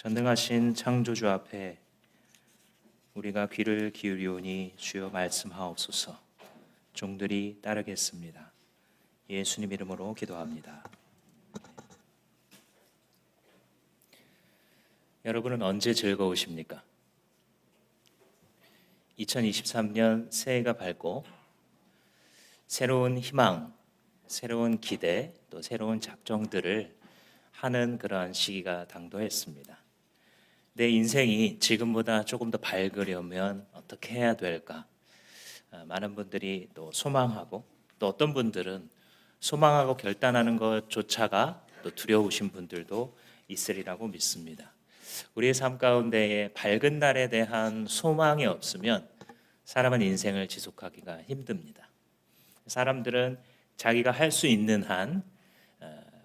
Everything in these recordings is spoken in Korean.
전능하신 창조주 앞에 우리가 귀를 기울이오니 주여 말씀하옵소서. 종들이 따르겠습니다. 예수님 이름으로 기도합니다. 여러분은 언제 즐거우십니까? 2023년 새해가 밝고 새로운 희망, 새로운 기대, 또 새로운 작정들을 하는 그러한 시기가 당도했습니다. 내 인생이 지금보다 조금 더 밝으려면 어떻게 해야 될까? 많은 분들이 또 소망하고, 또 어떤 분들은 소망하고 결단하는 것조차가 또 두려우신 분들도 있으리라고 믿습니다. 우리의 삶 가운데에 밝은 날에 대한 소망이 없으면 사람은 인생을 지속하기가 힘듭니다. 사람들은 자기가 할 수 있는 한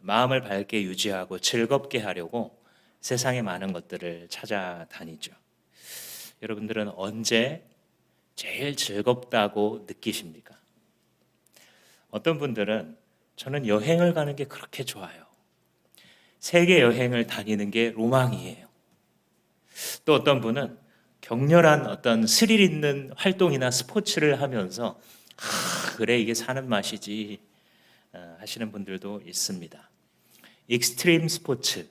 마음을 밝게 유지하고 즐겁게 하려고 세상의 많은 것들을 찾아다니죠. 여러분들은 언제 제일 즐겁다고 느끼십니까? 어떤 분들은 저는 여행을 가는 게 그렇게 좋아요. 세계 여행을 다니는 게 로망이에요. 또 어떤 분은 격렬한 어떤 스릴 있는 활동이나 스포츠를 하면서 그래 이게 사는 맛이지 하시는 분들도 있습니다. 익스트림 스포츠,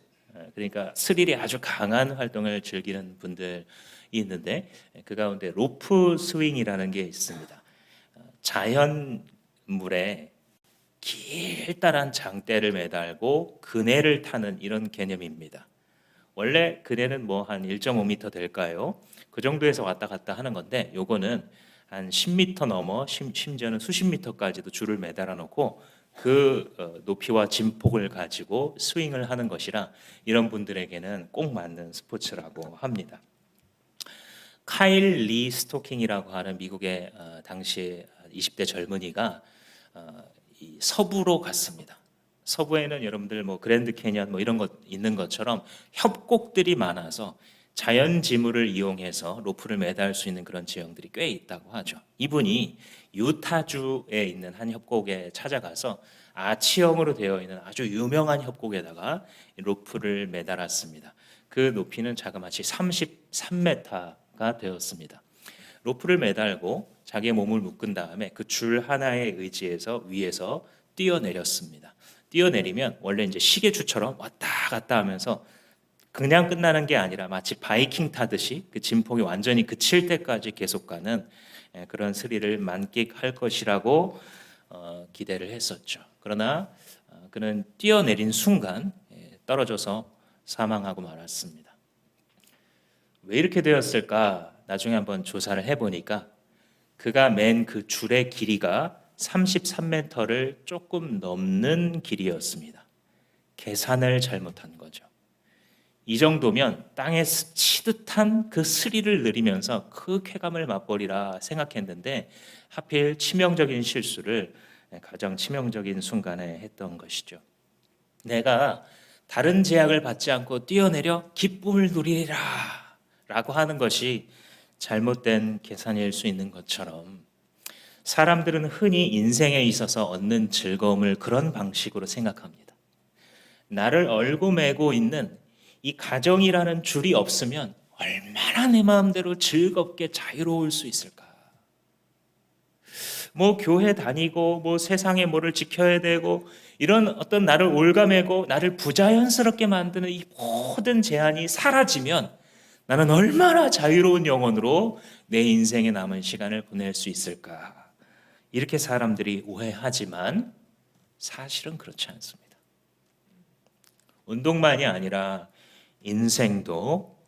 그러니까 스릴이 아주 강한 활동을 즐기는 분들이 있는데 그 가운데 로프 스윙이라는 게 있습니다. 자연물에 길다란 장대를 매달고 그네를 타는 이런 개념입니다. 원래 그네는 뭐 한 1.5m 될까요? 그 정도에서 왔다 갔다 하는 건데 요거는 한 10m 넘어 심지어는 수십 미터까지도 줄을 매달아 놓고 그 높이와 진폭을 가지고 스윙을 하는 것이라 이런 분들에게는 꼭 맞는 스포츠라고 합니다. 카일 리 스토킹이라고 하는 미국의 당시 20대 젊은이가 이 서부로 갔습니다. 서부에는 여러분들 뭐 그랜드 캐니언 뭐 이런 것 있는 것처럼 협곡들이 많아서 자연 지물을 이용해서 로프를 매달 수 있는 그런 지형들이 꽤 있다고 하죠. 이분이 유타주에 있는 한 협곡에 찾아가서 아치형으로 되어 있는 아주 유명한 협곡에다가 로프를 매달았습니다. 그 높이는 자그마치 33m가 되었습니다. 로프를 매달고 자기의 몸을 묶은 다음에 그 줄 하나에 의지해서 위에서 뛰어내렸습니다. 뛰어내리면 원래 이제 시계추처럼 왔다 갔다 하면서 그냥 끝나는 게 아니라 마치 바이킹 타듯이 그 진폭이 완전히 그칠 때까지 계속 가는 그런 스릴을 만끽할 것이라고 기대를 했었죠. 그러나 그는 뛰어내린 순간 떨어져서 사망하고 말았습니다. 왜 이렇게 되었을까? 나중에 한번 조사를 해보니까 그가 맨 그 줄의 길이가 33m를 조금 넘는 길이었습니다. 계산을 잘못한 거죠. 이 정도면 땅에 스치듯한 그 스릴을 느리면서 그 쾌감을 맛보리라 생각했는데 하필 치명적인 실수를 가장 치명적인 순간에 했던 것이죠. 내가 다른 제약을 받지 않고 뛰어내려 기쁨을 누리라 라고 하는 것이 잘못된 계산일 수 있는 것처럼 사람들은 흔히 인생에 있어서 얻는 즐거움을 그런 방식으로 생각합니다. 나를 얼고 매고 있는 이 가정이라는 줄이 없으면 얼마나 내 마음대로 즐겁게 자유로울 수 있을까? 뭐 교회 다니고 뭐 세상에 뭐를 지켜야 되고 이런 어떤 나를 올가매고 나를 부자연스럽게 만드는 이 모든 제한이 사라지면 나는 얼마나 자유로운 영혼으로 내 인생에 남은 시간을 보낼 수 있을까? 이렇게 사람들이 오해하지만 사실은 그렇지 않습니다. 운동만이 아니라 인생도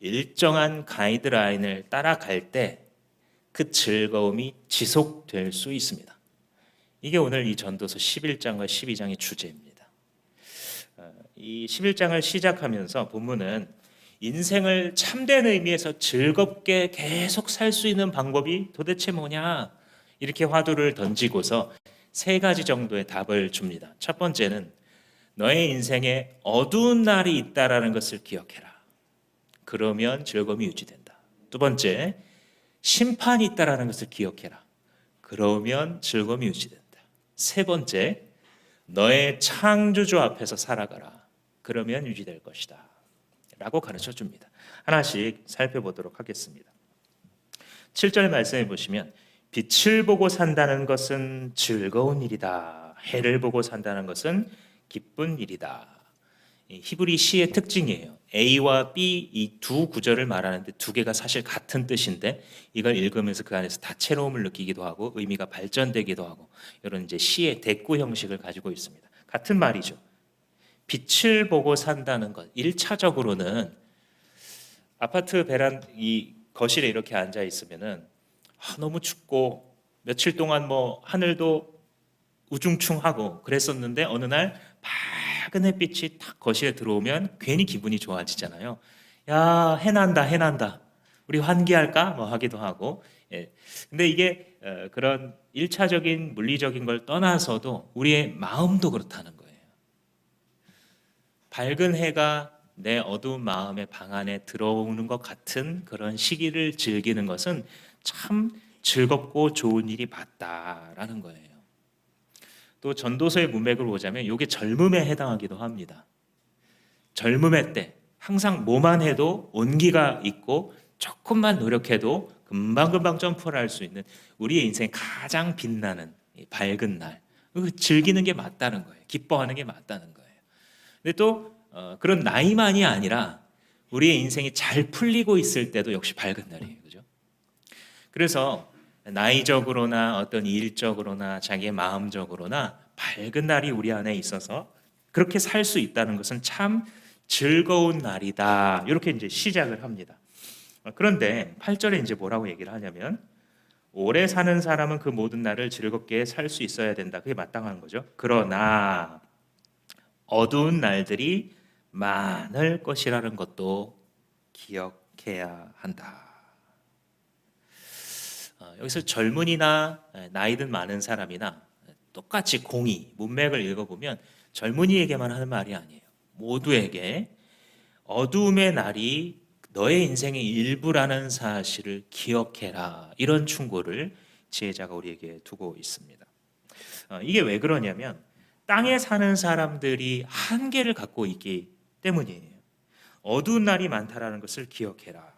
일정한 가이드라인을 따라갈 때 그 즐거움이 지속될 수 있습니다. 이게 오늘 이 전도서 11장과 12장의 주제입니다. 이 11장을 시작하면서 본문은 인생을 참된 의미에서 즐겁게 계속 살 수 있는 방법이 도대체 뭐냐 이렇게 화두를 던지고서 세 가지 정도의 답을 줍니다. 첫 번째는 너의 인생에 어두운 날이 있다라는 것을 기억해라. 그러면 즐거움이 유지된다. 두 번째, 심판이 있다라는 것을 기억해라. 그러면 즐거움이 유지된다. 세 번째, 너의 창조주 앞에서 살아가라. 그러면 유지될 것이다. 라고 가르쳐 줍니다. 하나씩 살펴보도록 하겠습니다. 7절 말씀해 보시면 빛을 보고 산다는 것은 즐거운 일이다. 해를 보고 산다는 것은 기쁜 일이다. 히브리 시의 특징이에요. A와 B 이 두 구절을 말하는데 두 개가 사실 같은 뜻인데 이걸 읽으면서 그 안에서 다채로움을 느끼기도 하고 의미가 발전되기도 하고 이런 이제 시의 대꾸 형식을 가지고 있습니다. 같은 말이죠. 빛을 보고 산다는 것. 1차적으로는 아파트 이 거실에 이렇게 앉아 있으면은 너무 춥고 며칠 동안 뭐 하늘도 우중충하고 그랬었는데 어느 날 밝은 햇빛이 탁 거실에 들어오면 괜히 기분이 좋아지잖아요. 야, 해난다, 해난다. 우리 환기할까? 뭐 하기도 하고. 예. 근데 이게 그런 일차적인 물리적인 걸 떠나서도 우리의 마음도 그렇다는 거예요. 밝은 해가 내 어두운 마음의 방 안에 들어오는 것 같은 그런 시기를 즐기는 것은 참 즐겁고 좋은 일이 맞다라는 거예요. 또 전도서의 문맥을 보자면 이게 젊음에 해당하기도 합니다. 젊음의 때 항상 뭐만 해도 온기가 있고 조금만 노력해도 금방금방 점프를 할 수 있는 우리의 인생 가장 빛나는 밝은 날 즐기는 게 맞다는 거예요. 기뻐하는 게 맞다는 거예요. 근데 또 그런 나이만이 아니라 우리의 인생이 잘 풀리고 있을 때도 역시 밝은 날이에요. 그죠? 그래서 나이적으로나 어떤 일적으로나 자기의 마음적으로나 밝은 날이 우리 안에 있어서 그렇게 살 수 있다는 것은 참 즐거운 날이다. 이렇게 이제 시작을 합니다. 그런데 8절에 이제 뭐라고 얘기를 하냐면 오래 사는 사람은 그 모든 날을 즐겁게 살 수 있어야 된다. 그게 마땅한 거죠. 그러나 어두운 날들이 많을 것이라는 것도 기억해야 한다. 여기서 젊은이나 나이 든 많은 사람이나 똑같이 공의, 문맥을 읽어보면 젊은이에게만 하는 말이 아니에요. 모두에게 어두움의 날이 너의 인생의 일부라는 사실을 기억해라. 이런 충고를 지혜자가 우리에게 두고 있습니다. 이게 왜 그러냐면 땅에 사는 사람들이 한계를 갖고 있기 때문이에요. 어두운 날이 많다라는 것을 기억해라.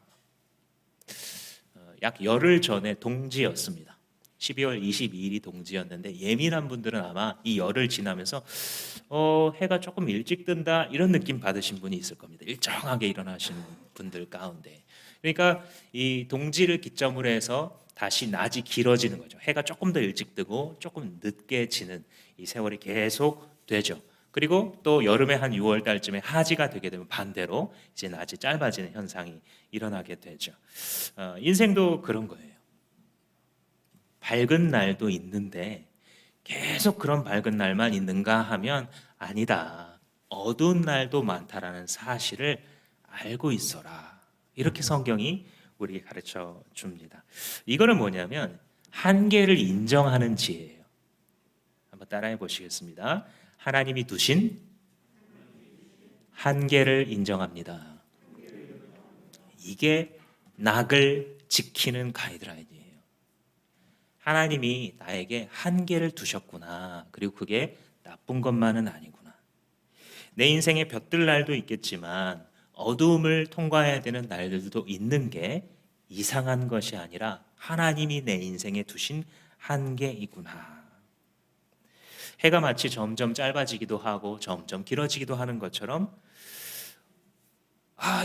약 열흘 전에 동지였습니다. 12월 22일이 동지였는데 예민한 분들은 아마 이 열흘 지나면서 해가 조금 일찍 뜬다 이런 느낌 받으신 분이 있을 겁니다. 일정하게 일어나시는 분들 가운데. 그러니까 이 동지를 기점으로 해서 다시 낮이 길어지는 거죠. 해가 조금 더 일찍 뜨고 조금 늦게 지는 이 세월이 계속 되죠. 그리고 또 여름에 한 6월 달쯤에 하지가 되게 되면 반대로 이제 낮이 짧아지는 현상이 일어나게 되죠. 인생도 그런 거예요. 밝은 날도 있는데 계속 그런 밝은 날만 있는가 하면 아니다. 어두운 날도 많다라는 사실을 알고 있어라. 이렇게 성경이 우리에게 가르쳐 줍니다. 이거는 뭐냐면 한계를 인정하는 지혜예요. 한번 따라해 보시겠습니다. 하나님이 두신 한계를 인정합니다. 이게 낙을 지키는 가이드라인이에요. 하나님이 나에게 한계를 두셨구나. 그리고 그게 나쁜 것만은 아니구나. 내 인생에 볕들 날도 있겠지만 어두움을 통과해야 되는 날들도 있는 게 이상한 것이 아니라 하나님이 내 인생에 두신 한계이구나. 해가 마치 점점 짧아지기도 하고 점점 길어지기도 하는 것처럼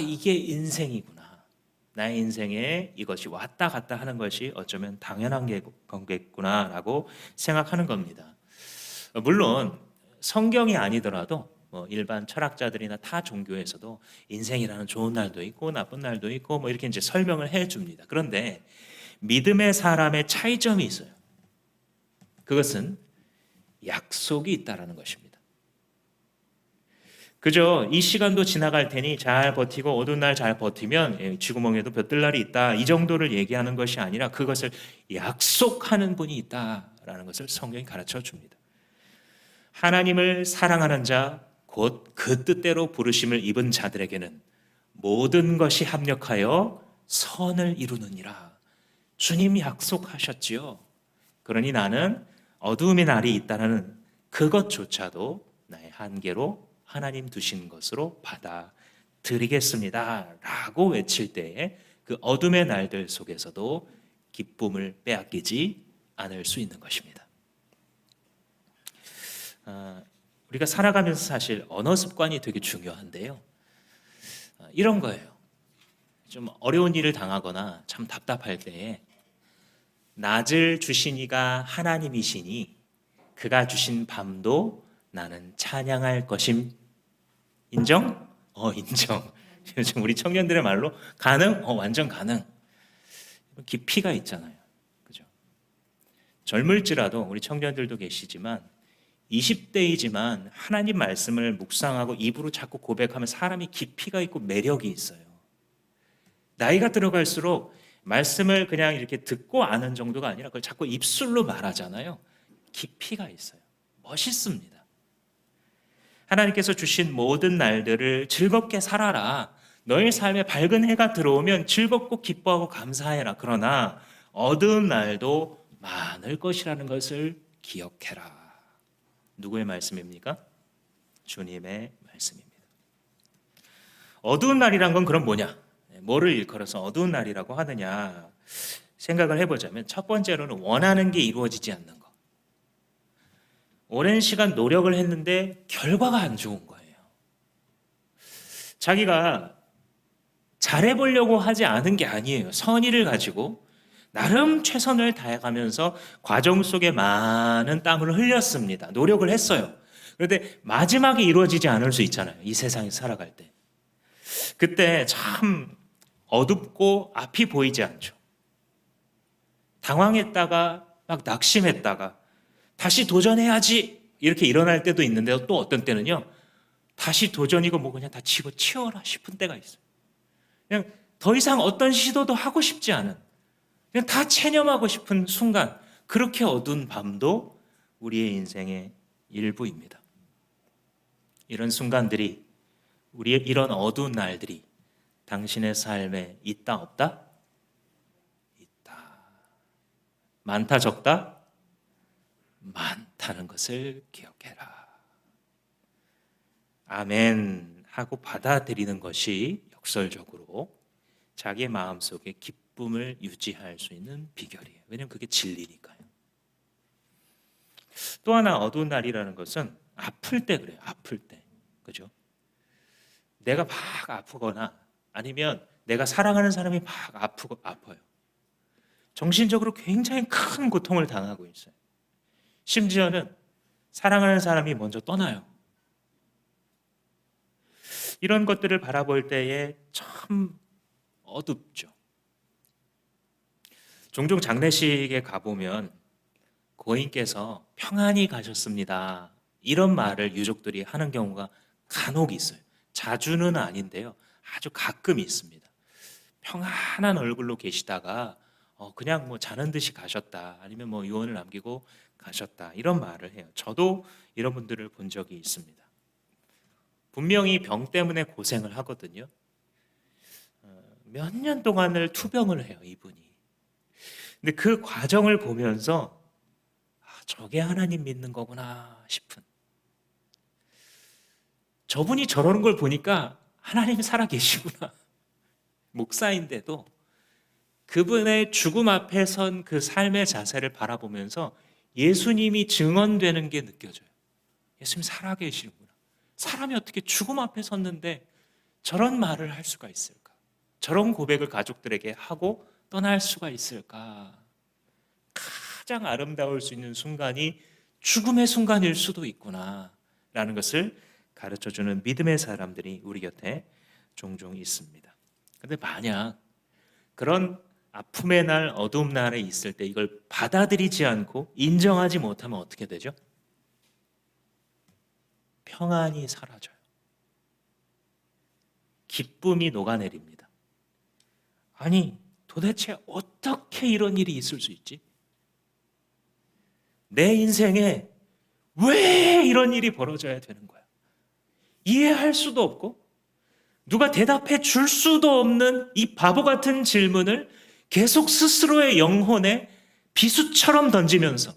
이게 인생이구나. 나의 인생에 이것이 왔다 갔다 하는 것이 어쩌면 당연한 거겠구나라고 생각하는 겁니다. 물론 성경이 아니더라도 일반 철학자들이나 타 종교에서도 인생이라는 좋은 날도 있고 나쁜 날도 있고 이렇게 이제 설명을 해줍니다. 그런데 믿음의 사람의 차이점이 있어요. 그것은 약속이 있다라는 것입니다. 그죠? 이 시간도 지나갈 테니 잘 버티고 어두운 날 잘 버티면 쥐구멍에도 볕들날이 있다. 이 정도를 얘기하는 것이 아니라 그것을 약속하는 분이 있다라는 것을 성경이 가르쳐 줍니다. 하나님을 사랑하는 자, 곧 그 뜻대로 부르심을 입은 자들에게는 모든 것이 합력하여 선을 이루느니라. 주님 약속하셨지요. 그러니 나는 어두움의 날이 있다는 그것조차도 나의 한계로 하나님 두신 것으로 받아들여야 드리겠습니다 라고 외칠 때에 그 어둠의 날들 속에서도 기쁨을 빼앗기지 않을 수 있는 것입니다. 우리가 살아가면서 사실 언어 습관이 되게 중요한데요. 이런 거예요. 좀 어려운 일을 당하거나 참 답답할 때에 낮을 주신 이가 하나님이시니 그가 주신 밤도 나는 찬양할 것임. 인정? 인정. 요즘 우리 청년들의 말로 가능? 완전 가능. 깊이가 있잖아요. 그죠? 젊을지라도 우리 청년들도 계시지만 20대이지만 하나님 말씀을 묵상하고 입으로 자꾸 고백하면 사람이 깊이가 있고 매력이 있어요. 나이가 들어갈수록 말씀을 그냥 이렇게 듣고 아는 정도가 아니라 그걸 자꾸 입술로 말하잖아요. 깊이가 있어요. 멋있습니다. 하나님께서 주신 모든 날들을 즐겁게 살아라. 너의 삶에 밝은 해가 들어오면 즐겁고 기뻐하고 감사해라. 그러나 어두운 날도 많을 것이라는 것을 기억해라. 누구의 말씀입니까? 주님의 말씀입니다. 어두운 날이란 건 그럼 뭐냐? 뭐를 일컬어서 어두운 날이라고 하느냐 생각을 해보자면 첫 번째로는 원하는 게 이루어지지 않는 것. 오랜 시간 노력을 했는데 결과가 안 좋은 거예요. 자기가 잘해보려고 하지 않은 게 아니에요. 선의를 가지고 나름 최선을 다해가면서 과정 속에 많은 땀을 흘렸습니다. 노력을 했어요. 그런데 마지막에 이루어지지 않을 수 있잖아요. 이 세상에 살아갈 때. 그때 참 어둡고 앞이 보이지 않죠. 당황했다가 막 낙심했다가 다시 도전해야지 이렇게 일어날 때도 있는데 또 어떤 때는요. 다시 도전이고 뭐 그냥 다 치고 치워라 싶은 때가 있어요. 그냥 더 이상 어떤 시도도 하고 싶지 않은 그냥 다 체념하고 싶은 순간 그렇게 어두운 밤도 우리의 인생의 일부입니다. 이런 순간들이 우리의 이런 어두운 날들이 당신의 삶에 있다 없다? 있다. 많다 적다? 많다는 것을 기억해라. 아멘 하고 받아들이는 것이 역설적으로 자기의 마음속에 기쁨을 유지할 수 있는 비결이에요. 왜냐하면 그게 진리니까요. 또 하나 어두운 날이라는 것은 아플 때 그래요. 아플 때. 그죠? 내가 막 아프거나 아니면 내가 사랑하는 사람이 막 아파요. 정신적으로 굉장히 큰 고통을 당하고 있어요. 심지어는 사랑하는 사람이 먼저 떠나요. 이런 것들을 바라볼 때에 참 어둡죠. 종종 장례식에 가보면 고인께서 평안히 가셨습니다. 이런 말을 유족들이 하는 경우가 간혹 있어요. 자주는 아닌데요. 아주 가끔 있습니다. 평안한 얼굴로 계시다가 그냥 뭐 자는 듯이 가셨다. 아니면 뭐 유언을 남기고 가셨다. 이런 말을 해요. 저도 이런 분들을 본 적이 있습니다. 분명히 병 때문에 고생을 하거든요. 몇 년 동안을 투병을 해요, 이분이. 근데 그 과정을 보면서 저게 하나님 믿는 거구나 싶은. 저분이 저러는 걸 보니까 하나님이 살아계시구나. 목사인데도 그분의 죽음 앞에 선 그 삶의 자세를 바라보면서 예수님이 증언되는 게 느껴져요. 예수님 살아계시는구나. 사람이 어떻게 죽음 앞에 섰는데 저런 말을 할 수가 있을까? 저런 고백을 가족들에게 하고 떠날 수가 있을까? 가장 아름다울 수 있는 순간이 죽음의 순간일 수도 있구나 라는 것을 가르쳐주는 믿음의 사람들이 우리 곁에 종종 있습니다. 그런데 만약 그런 아픔의 날, 어두움 날에 있을 때 이걸 받아들이지 않고 인정하지 못하면 어떻게 되죠? 평안이 사라져요. 기쁨이 녹아내립니다. 아니, 도대체 어떻게 이런 일이 있을 수 있지? 내 인생에 왜 이런 일이 벌어져야 되는 거야? 이해할 수도 없고 누가 대답해 줄 수도 없는 이 바보 같은 질문을 계속 스스로의 영혼에 비수처럼 던지면서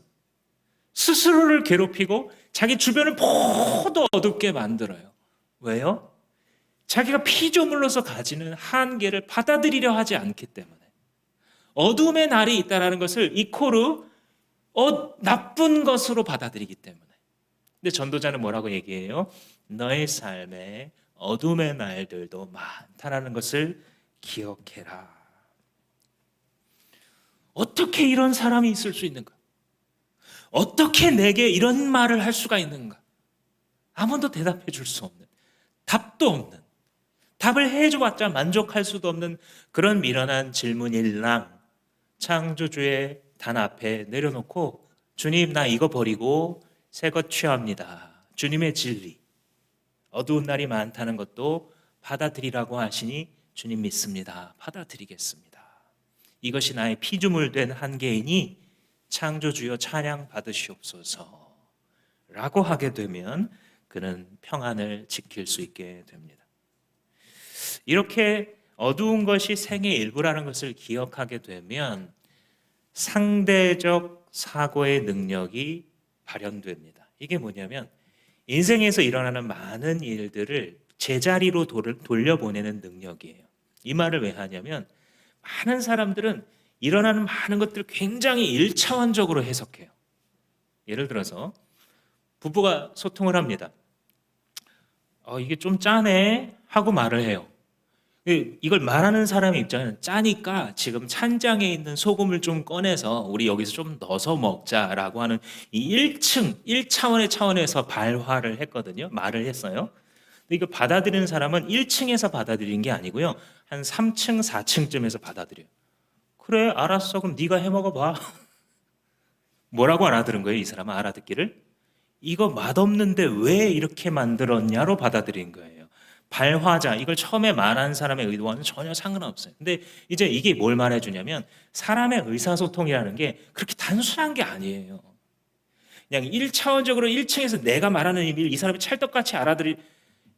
스스로를 괴롭히고 자기 주변을 모두 어둡게 만들어요. 왜요? 자기가 피조물로서 가지는 한계를 받아들이려 하지 않기 때문에 어둠의 날이 있다는 것을 이코르 나쁜 것으로 받아들이기 때문에. 근데 전도자는 뭐라고 얘기해요? 너의 삶에 어둠의 날들도 많다라는 것을 기억해라. 어떻게 이런 사람이 있을 수 있는가? 어떻게 내게 이런 말을 할 수가 있는가? 아무도 대답해 줄 수 없는, 답도 없는, 답을 해줘봤자 만족할 수도 없는 그런 미련한 질문일랑 창조주의 단 앞에 내려놓고 주님, 나 이거 버리고 새 것 취합니다. 주님의 진리, 어두운 날이 많다는 것도 받아들이라고 하시니 주님 믿습니다. 받아들이겠습니다. 이것이 나의 피조물 된 한계이니 창조주여 찬양 받으시옵소서 라고 하게 되면 그는 평안을 지킬 수 있게 됩니다. 이렇게 어두운 것이 생의 일부라는 것을 기억하게 되면 상대적 사고의 능력이 발현됩니다. 이게 뭐냐면 인생에서 일어나는 많은 일들을 제자리로 돌려보내는 능력이에요. 이 말을 왜 하냐면 많은 사람들은 일어나는 많은 것들을 굉장히 일차원적으로 해석해요. 예를 들어서 부부가 소통을 합니다. 이게 좀 짜네 하고 말을 해요. 이걸 말하는 사람의 입장에는 짜니까 지금 찬장에 있는 소금을 좀 꺼내서 우리 여기서 좀 넣어서 먹자라고 하는 이 1차원의 차원에서 발화를 했거든요. 말을 했어요. 근데 이거 받아들이는 사람은 1층에서 받아들인 게 아니고요. 한 3층, 4층쯤에서 받아들여요. 그래, 알았어. 그럼 네가 해먹어봐. 뭐라고 알아들은 거예요? 이 사람은 알아듣기를? 이거 맛없는데 왜 이렇게 만들었냐로 받아들인 거예요. 발화자, 이걸 처음에 말한 사람의 의도와는 전혀 상관없어요. 근데 이제 이게 뭘 말해주냐면 사람의 의사소통이라는 게 그렇게 단순한 게 아니에요. 그냥 1차원적으로 1층에서 내가 말하는 의미를 이 사람이 찰떡같이 알아들이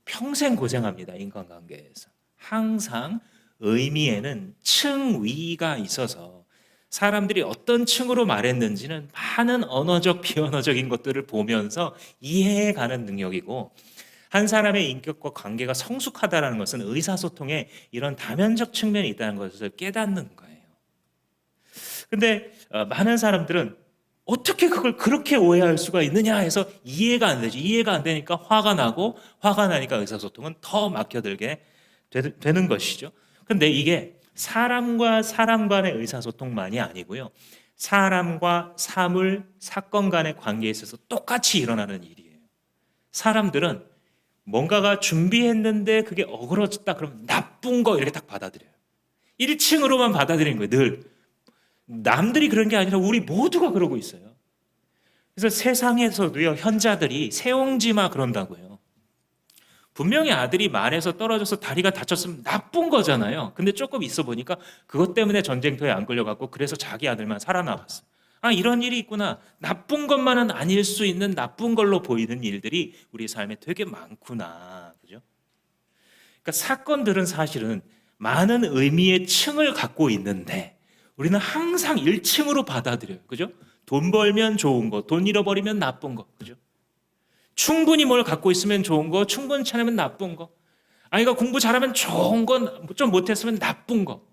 평생 고생합니다. 인간관계에서. 항상 의미에는 층위가 있어서 사람들이 어떤 층으로 말했는지는 많은 언어적, 비언어적인 것들을 보면서 이해해가는 능력이고 한 사람의 인격과 관계가 성숙하다는 것은 의사소통에 이런 다면적 측면이 있다는 것을 깨닫는 거예요. 근데 많은 사람들은 어떻게 그걸 그렇게 오해할 수가 있느냐 해서 이해가 안 되지. 이해가 안 되니까 화가 나고 화가 나니까 의사소통은 더 막혀들게 되는 것이죠. 근데 이게 사람과 사람 간의 의사소통만이 아니고요. 사람과 사물, 사건 간의 관계에 있어서 똑같이 일어나는 일이에요. 사람들은 뭔가가 준비했는데 그게 어그러졌다 그러면 나쁜 거 이렇게 딱 받아들여요. 1층으로만 받아들이는 거예요. 늘. 남들이 그런 게 아니라 우리 모두가 그러고 있어요. 그래서 세상에서도요, 현자들이 세옹지마 그런다고요. 분명히 아들이 말에서 떨어져서 다리가 다쳤으면 나쁜 거잖아요. 근데 조금 있어 보니까 그것 때문에 전쟁터에 안 끌려갔고 그래서 자기 아들만 살아남았어요. 이런 일이 있구나. 나쁜 것만은 아닐 수 있는 나쁜 걸로 보이는 일들이 우리 삶에 되게 많구나. 그죠? 그러니까 사건들은 사실은 많은 의미의 층을 갖고 있는데 우리는 항상 1층으로 받아들여요. 그죠? 돈 벌면 좋은 거, 돈 잃어버리면 나쁜 거. 그죠? 충분히 뭘 갖고 있으면 좋은 거, 충분치 않으면 나쁜 거. 아이가 공부 잘하면 좋은 건 좀 못했으면 나쁜 거.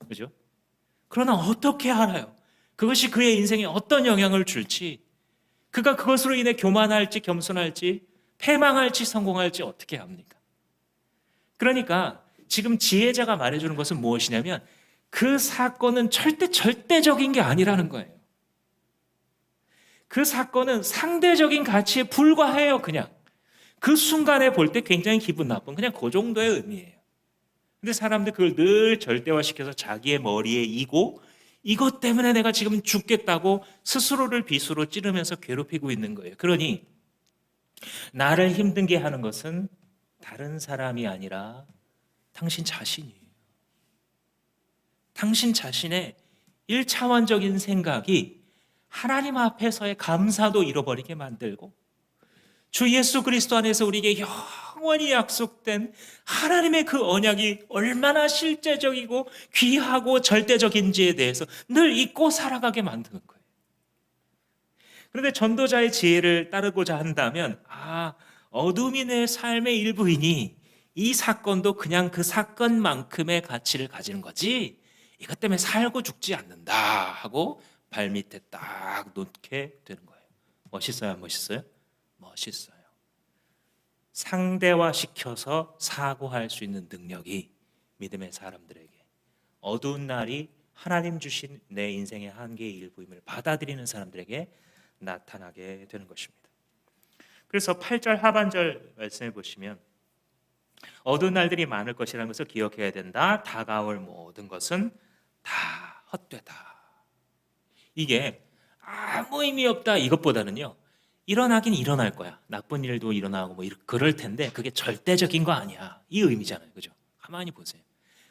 그죠? 그러나 어떻게 알아요? 그것이 그의 인생에 어떤 영향을 줄지, 그가 그것으로 인해 교만할지 겸손할지 패망할지 성공할지 어떻게 합니까? 그러니까 지금 지혜자가 말해주는 것은 무엇이냐면 그 사건은 절대적인 게 아니라는 거예요. 그 사건은 상대적인 가치에 불과해요. 그냥 그 순간에 볼 때 굉장히 기분 나쁜 그냥 그 정도의 의미예요. 근데 사람들 그걸 늘 절대화시켜서 자기의 머리에 이고 이것 때문에 내가 지금 죽겠다고 스스로를 빗으로 찌르면서 괴롭히고 있는 거예요. 그러니 나를 힘들게 하는 것은 다른 사람이 아니라 당신 자신이에요. 당신 자신의 1차원적인 생각이 하나님 앞에서의 감사도 잃어버리게 만들고 주 예수 그리스도 안에서 우리에게 영원히 약속된 하나님의 그 언약이 얼마나 실제적이고 귀하고 절대적인지에 대해서 늘 잊고 살아가게 만드는 거예요. 그런데 전도자의 지혜를 따르고자 한다면 어둠이 내 삶의 일부이니 이 사건도 그냥 그 사건만큼의 가치를 가지는 거지 이것 때문에 살고 죽지 않는다 하고 발밑에 딱 놓게 되는 거예요. 멋있어요, 안 멋있어요? 멋있어요. 상대화시켜서 사고할 수 있는 능력이 믿음의 사람들에게 어두운 날이 하나님 주신 내 인생의 한계의 일부임을 받아들이는 사람들에게 나타나게 되는 것입니다. 그래서 8절 하반절 말씀해 보시면 어두운 날들이 많을 것이라는 것을 기억해야 된다. 다가올 모든 것은 다 헛되다. 이게 아무 의미 없다 이것보다는요. 일어나긴 일어날 거야. 나쁜 일도 일어나고 뭐 그럴 텐데 그게 절대적인 거 아니야. 이 의미잖아요. 그죠? 가만히 보세요.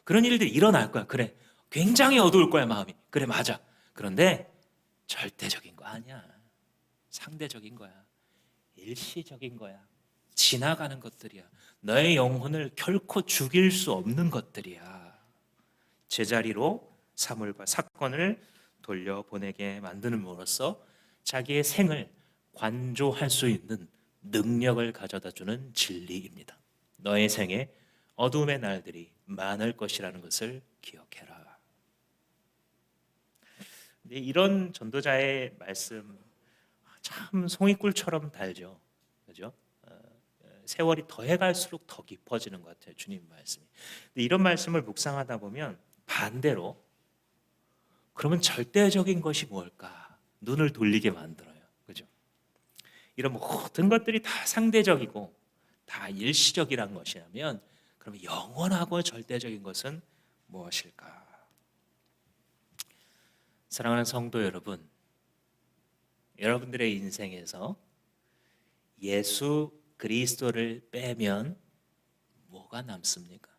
그런 일들이 일어날 거야. 그래. 굉장히 어두울 거야, 마음이. 그래, 맞아. 그런데 절대적인 거 아니야. 상대적인 거야. 일시적인 거야. 지나가는 것들이야. 너의 영혼을 결코 죽일 수 없는 것들이야. 제자리로 사물과 사건을 돌려보내게 만드는으로써 자기의 생을 관조할 수 있는 능력을 가져다주는 진리입니다. 너의 생에 어둠의 날들이 많을 것이라는 것을 기억해라. 근데 이런 전도자의 말씀 참 송이꿀처럼 달죠, 그죠? 세월이 더해갈수록 더 깊어지는 것 같아요, 주님 말씀이. 근데 이런 말씀을 묵상하다 보면 반대로 그러면 절대적인 것이 뭘까? 눈을 돌리게 만들어요, 그죠? 이런 모든 것들이 다 상대적이고 다 일시적이란 것이라면 그러면 영원하고 절대적인 것은 무엇일까? 사랑하는 성도 여러분, 여러분들의 인생에서 예수 그리스도를 빼면 뭐가 남습니까?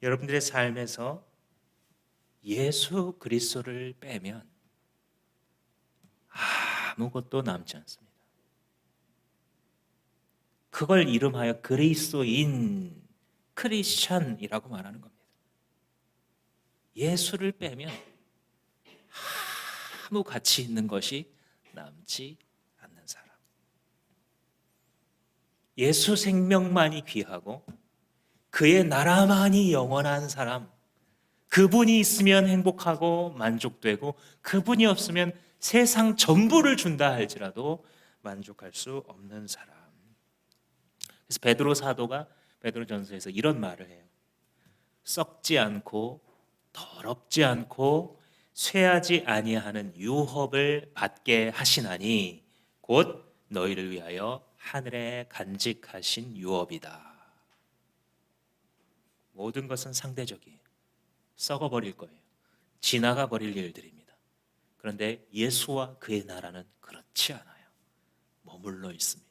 여러분들의 삶에서 예수 그리스도를 빼면 아무것도 남지 않습니다. 그걸 이름하여 그리스도인, 크리스천이라고 말하는 겁니다. 예수를 빼면 아무 가치 있는 것이 남지 않는 사람. 예수 생명만이 귀하고 그의 나라만이 영원한 사람. 그분이 있으면 행복하고 만족되고 그분이 없으면 세상 전부를 준다 할지라도 만족할 수 없는 사람. 그래서 베드로 사도가 베드로전서에서 이런 말을 해요. 썩지 않고 더럽지 않고 쇠하지 아니하는 유업을 받게 하시나니 곧 너희를 위하여 하늘에 간직하신 유업이다. 모든 것은 상대적이에요. 썩어버릴 거예요. 지나가 버릴 일들입니다. 그런데 예수와 그의 나라는 그렇지 않아요. 머물러 있습니다.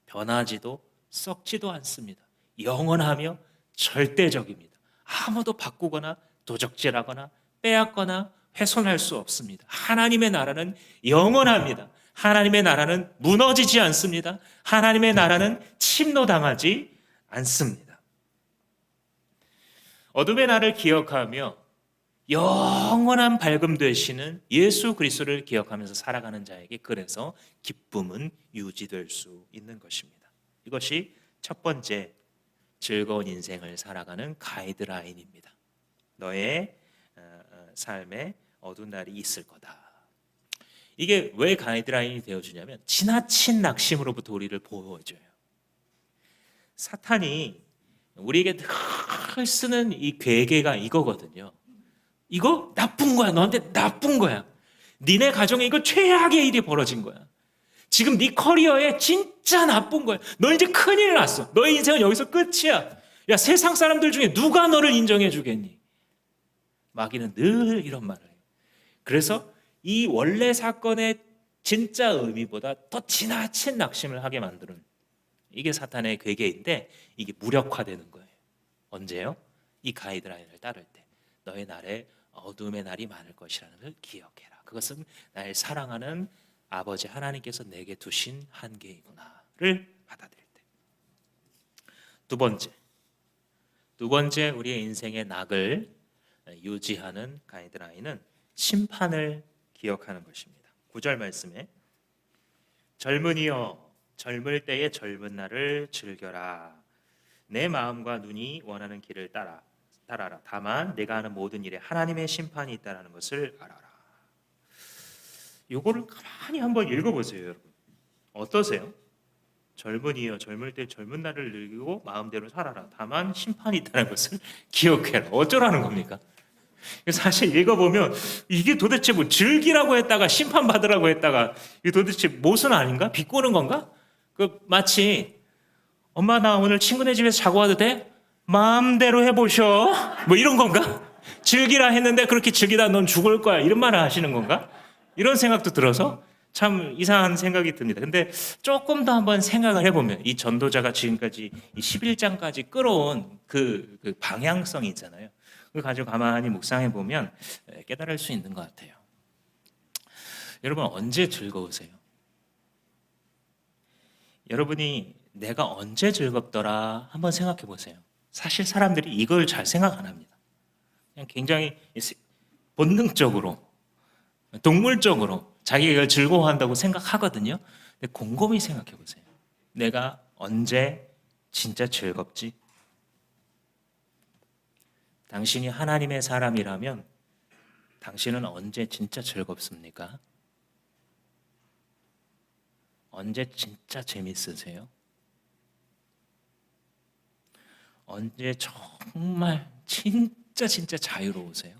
변하지도 썩지도 않습니다. 영원하며 절대적입니다. 아무도 바꾸거나 도적질하거나 빼앗거나 훼손할 수 없습니다. 하나님의 나라는 영원합니다. 하나님의 나라는 무너지지 않습니다. 하나님의 나라는 침노당하지 않습니다. 어둠의 날을 기억하며 영원한 밝음 되시는 예수 그리스도를 기억하면서 살아가는 자에게 그래서 기쁨은 유지될 수 있는 것입니다. 이것이 첫 번째 즐거운 인생을 살아가는 가이드라인입니다. 너의 삶에 어두운 날이 있을 거다. 이게 왜 가이드라인이 되어주냐면 지나친 낙심으로부터 우리를 보호해줘요. 사탄이 우리에게 늘 쓰는 이 괴계가 이거거든요. 이거 나쁜 거야. 너한테 나쁜 거야. 니네 가정에 이거 최악의 일이 벌어진 거야. 지금 네 커리어에 진짜 나쁜 거야. 너 이제 큰일 났어. 너의 인생은 여기서 끝이야. 야, 세상 사람들 중에 누가 너를 인정해 주겠니? 마귀는 늘 이런 말을 해요. 그래서 이 원래 사건의 진짜 의미보다 더 지나친 낙심을 하게 만드는 이게 사탄의 괴계인데 이게 무력화되는 거예요. 언제요? 이 가이드라인을 따를 때. 너의 날에 어둠의 날이 많을 것이라는 걸 기억해라. 그것은 나를 사랑하는 아버지 하나님께서 내게 두신 한계이구나를 받아들일 때. 두 번째 우리의 인생의 낙을 유지하는 가이드라인은 심판을 기억하는 것입니다. 9절 말씀에 젊은이여 젊을 때의 젊은 날을 즐겨라. 내 마음과 눈이 원하는 길을 따라라. 다만 내가 하는 모든 일에 하나님의 심판이 있다는 것을 알아라. 요거를 가만히 한번 읽어보세요, 여러분. 어떠세요? 젊은이여, 젊을 때 젊은 날을 즐기고 마음대로 살아라. 다만 심판이 있다는 것을 기억해라. 어쩌라는 겁니까? 사실 읽어보면 이게 도대체 뭐 즐기라고 했다가 심판받으라고 했다가 이게 도대체 모순 아닌가? 비꼬는 건가? 그 마치 엄마 나 오늘 친구네 집에서 자고 와도 돼? 마음대로 해보셔. 뭐 이런 건가? 즐기라 했는데 그렇게 즐기다 넌 죽을 거야. 이런 말을 하시는 건가? 이런 생각도 들어서 참 이상한 생각이 듭니다. 근데 조금 더 한번 생각을 해보면 이 전도자가 지금까지 이 11장까지 끌어온 그 방향성이 있잖아요. 그걸 가지고 가만히 묵상해 보면 깨달을 수 있는 것 같아요. 여러분 언제 즐거우세요? 여러분이 내가 언제 즐겁더라 한번 생각해 보세요. 사실 사람들이 이걸 잘 생각 안 합니다. 그냥 굉장히 본능적으로 동물적으로 자기가 이걸 즐거워한다고 생각하거든요. 근데 곰곰이 생각해 보세요. 내가 언제 진짜 즐겁지? 당신이 하나님의 사람이라면 당신은 언제 진짜 즐겁습니까? 언제 진짜 재밌으세요? 언제 정말 진짜 자유로우세요?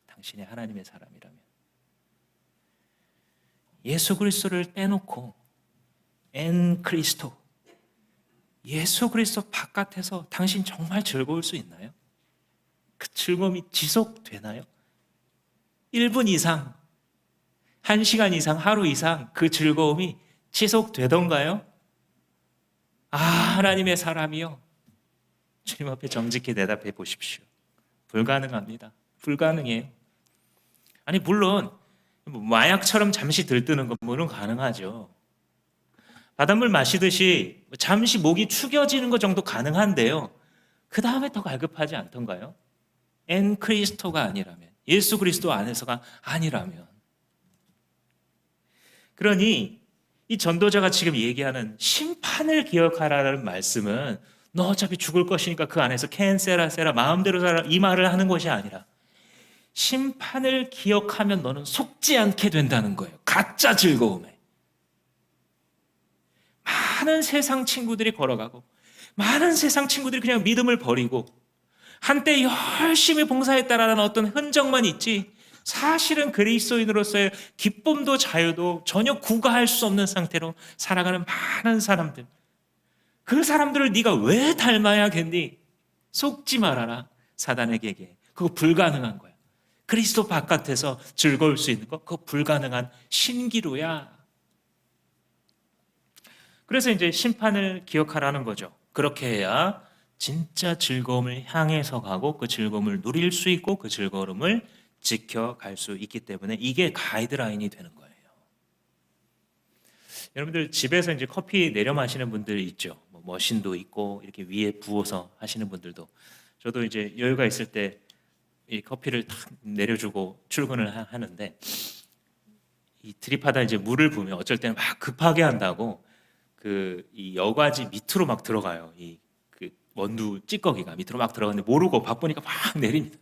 당신이 하나님의 사람이라면 예수 그리스도를 떼놓고 엔 크리스토 예수 그리스도 바깥에서 당신 정말 즐거울 수 있나요? 그 즐거움이 지속되나요? 1분 이상, 1시간 이상, 하루 이상 그 즐거움이 지속되던가요? 아, 하나님의 사람이요. 주님 앞에 정직히 대답해 보십시오. 불가능합니다. 불가능해요. 아니 물론 마약처럼 잠시 들뜨는 건 물론 가능하죠. 바닷물 마시듯이 잠시 목이 축여지는 것 정도 가능한데요. 그 다음에 더 갈급하지 않던가요? 엔 크리스토가 아니라면, 예수 그리스도 안에서가 아니라면. 그러니 이 전도자가 지금 얘기하는 심판을 기억하라는 말씀은 너 어차피 죽을 것이니까 그 안에서 캔세라 마음대로 살아 이 말을 하는 것이 아니라 심판을 기억하면 너는 속지 않게 된다는 거예요. 가짜 즐거움에. 많은 세상 친구들이 걸어가고 많은 세상 친구들이 그냥 믿음을 버리고 한때 열심히 봉사했다라는 어떤 흔적만 있지 사실은 그리스도인으로서의 기쁨도 자유도 전혀 구가할 수 없는 상태로 살아가는 많은 사람들. 그 사람들을 네가 왜 닮아야겠니? 속지 말아라. 사단에게. 그거 불가능한 거야. 그리스도 바깥에서 즐거울 수 있는 거 그거 불가능한 신기루야. 그래서 이제 심판을 기억하라는 거죠. 그렇게 해야 진짜 즐거움을 향해서 가고 그 즐거움을 누릴 수 있고 그 즐거움을 지켜갈 수 있기 때문에 이게 가이드라인이 되는 거예요. 여러분들 집에서 이제 커피 내려 마시는 분들 있죠. 뭐 머신도 있고 이렇게 위에 부어서 하시는 분들도. 저도 이제 여유가 있을 때 이 커피를 탁 내려주고 출근을 하는데 이 드립하다 이제 물을 부으면 어쩔 때는 막 급하게 한다고 이 여과지 밑으로 막 들어가요. 그 원두 찌꺼기가 밑으로 막 들어가는데 모르고 바쁘니까 막 내립니다.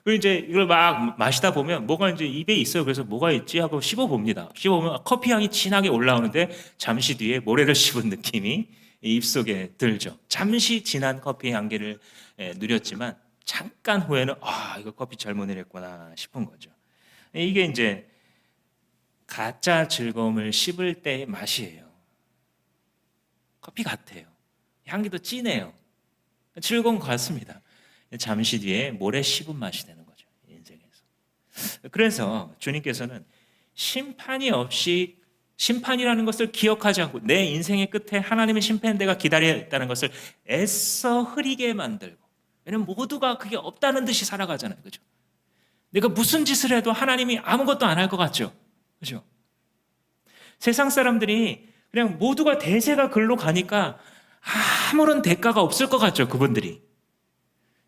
그리고 이제 이걸 막 마시다 보면 뭐가 이제 입에 있어요. 그래서 뭐가 있지 하고 씹어봅니다. 씹어보면 커피 향이 진하게 올라오는데 잠시 뒤에 모래를 씹은 느낌이 입속에 들죠. 잠시 진한 커피 향기를 누렸지만 잠깐 후에는 이거 커피 잘못 내렸구나 싶은 거죠. 이게 이제 가짜 즐거움을 씹을 때의 맛이에요. 커피 같아요. 향기도 진해요. 즐거운 것 같습니다. 잠시 뒤에 모래 씹은 맛이 되는 거죠. 인생에서. 그래서 주님께서는 심판이 없이 심판이라는 것을 기억하지 않고 내 인생의 끝에 하나님의 심판대가 기다려 있다는 것을 애써 흐리게 만들고 왜냐면 모두가 그게 없다는 듯이 살아가잖아요. 그죠? 내가 무슨 짓을 해도 하나님이 아무것도 안 할 것 같죠? 그죠? 세상 사람들이 그냥 모두가 대세가 글로 가니까 아무런 대가가 없을 것 같죠, 그분들이.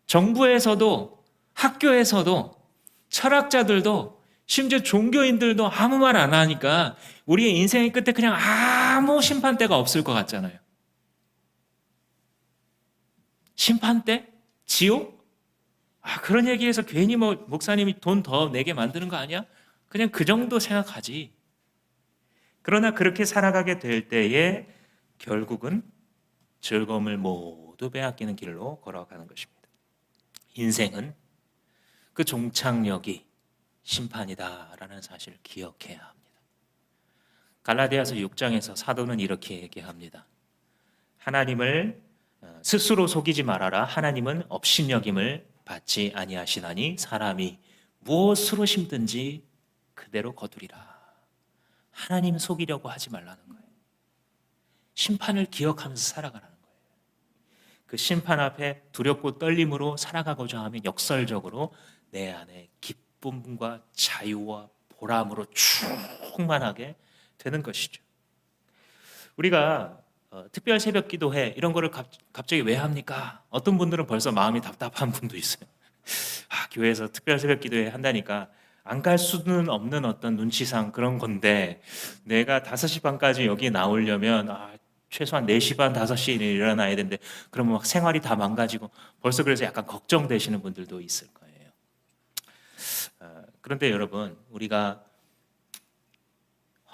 정부에서도 학교에서도 철학자들도 심지어 종교인들도 아무 말 안 하니까 우리의 인생의 끝에 그냥 아무 심판대가 없을 것 같잖아요. 심판대? 지옥? 그런 얘기해서 괜히 뭐 목사님이 돈 더 내게 만드는 거 아니야? 그냥 그 정도 생각하지. 그러나 그렇게 살아가게 될 때에 결국은 즐거움을 모두 빼앗기는 길로 걸어가는 것입니다. 인생은 그 종착역이 심판이다라는 사실을 기억해야 합니다. 갈라디아서 6장에서 사도는 이렇게 얘기합니다. 하나님을 스스로 속이지 말아라. 하나님은 업신여김을 받지 아니하시나니 사람이 무엇으로 심든지 그대로 거두리라. 하나님 속이려고 하지 말라는 거예요. 심판을 기억하면서 살아가라는 거예요. 그 심판 앞에 두렵고 떨림으로 살아가고자 하면 역설적으로 내 안에 기쁨과 자유와 보람으로 충만하게 되는 것이죠. 우리가 특별 새벽 기도회 이런 거를 갑자기 왜 합니까? 어떤 분들은 벌써 마음이 답답한 분도 있어요. 교회에서 특별 새벽 기도회 한다니까 안 갈 수는 없는 어떤 눈치상 그런 건데 내가 5시 반까지 여기 나오려면 최소한 4시 반, 5시에 일어나야 되는데 그러면 막 생활이 다 망가지고 벌써 그래서 약간 걱정되시는 분들도 있을 거예요. 그런데 여러분, 우리가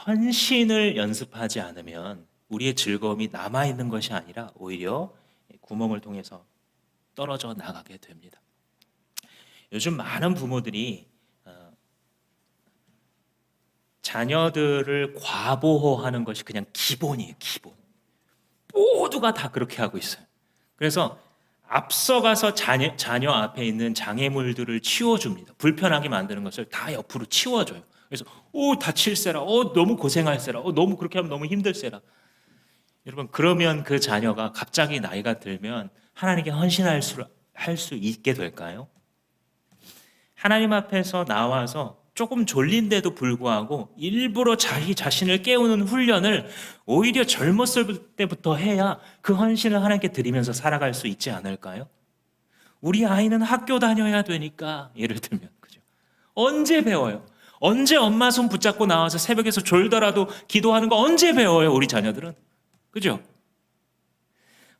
헌신을 연습하지 않으면 우리의 즐거움이 남아있는 것이 아니라 오히려 구멍을 통해서 떨어져 나가게 됩니다. 요즘 많은 부모들이 자녀들을 과보호하는 것이 그냥 기본이에요. 기본. 모두가 다 그렇게 하고 있어요. 그래서 앞서가서 자녀 앞에 있는 장애물들을 치워줍니다. 불편하게 만드는 것을 다 옆으로 치워줘요. 그래서 다칠세라, 너무 고생할세라, 너무 그렇게 하면 너무 힘들세라. 여러분, 그러면 그 자녀가 갑자기 나이가 들면 하나님께 헌신할 수 있게 될까요? 하나님 앞에서 나와서 조금 졸린데도 불구하고 일부러 자기 자신을 깨우는 훈련을 오히려 젊었을 때부터 해야 그 헌신을 하나님께 드리면서 살아갈 수 있지 않을까요? 우리 아이는 학교 다녀야 되니까, 예를 들면, 그죠? 언제 배워요? 언제 엄마 손 붙잡고 나와서 새벽에서 졸더라도 기도하는 거 언제 배워요, 우리 자녀들은? 그죠?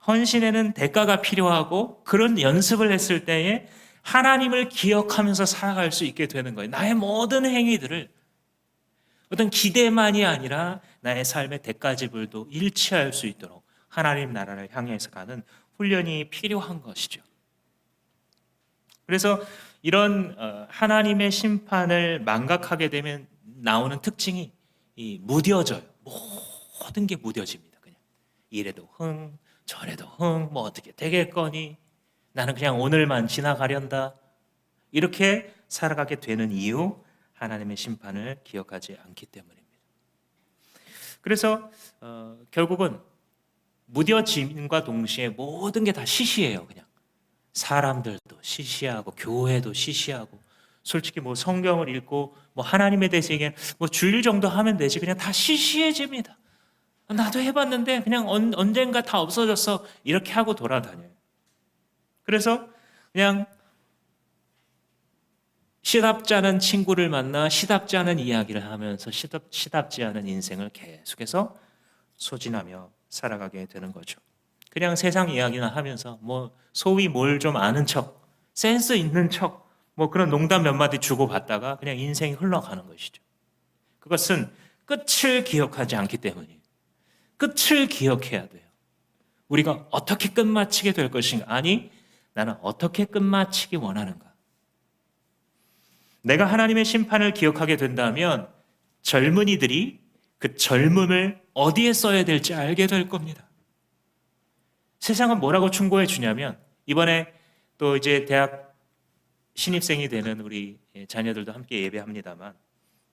헌신에는 대가가 필요하고 그런 연습을 했을 때에 하나님을 기억하면서 살아갈 수 있게 되는 거예요. 나의 모든 행위들을 어떤 기대만이 아니라 나의 삶의 대가지불도 일치할 수 있도록 하나님 나라를 향해서 가는 훈련이 필요한 것이죠. 그래서 이런 하나님의 심판을 망각하게 되면 나오는 특징이 무뎌져요. 모든 게 무뎌집니다. 그냥 이래도 저래도 뭐 어떻게 되겠거니, 나는 그냥 오늘만 지나가련다, 이렇게 살아가게 되는 이유, 하나님의 심판을 기억하지 않기 때문입니다. 그래서 결국은 무뎌짐과 동시에 모든 게 다 시시해요. 그냥 사람들도 시시하고 교회도 시시하고, 솔직히 뭐 성경을 읽고 뭐 하나님에 대해서 얘기하면 뭐 주일 정도 하면 되지, 그냥 다 시시해집니다. 나도 해봤는데 그냥 언젠가 다 없어졌어, 이렇게 하고 돌아다녀요. 그래서 그냥 시답지 않은 친구를 만나 시답지 않은 이야기를 하면서 시답지 않은 인생을 계속해서 소진하며 살아가게 되는 거죠. 그냥 세상 이야기나 하면서 뭐 소위 뭘 좀 아는 척, 센스 있는 척, 뭐 그런 농담 몇 마디 주고받다가 그냥 인생이 흘러가는 것이죠. 그것은 끝을 기억하지 않기 때문이에요. 끝을 기억해야 돼요. 우리가 어떻게 끝마치게 될 것인가? 아니, 나는 어떻게 끝마치기 원하는가? 내가 하나님의 심판을 기억하게 된다면 젊은이들이 그 젊음을 어디에 써야 될지 알게 될 겁니다. 세상은 뭐라고 충고해 주냐면, 이번에 또 이제 대학 신입생이 되는 우리 자녀들도 함께 예배합니다만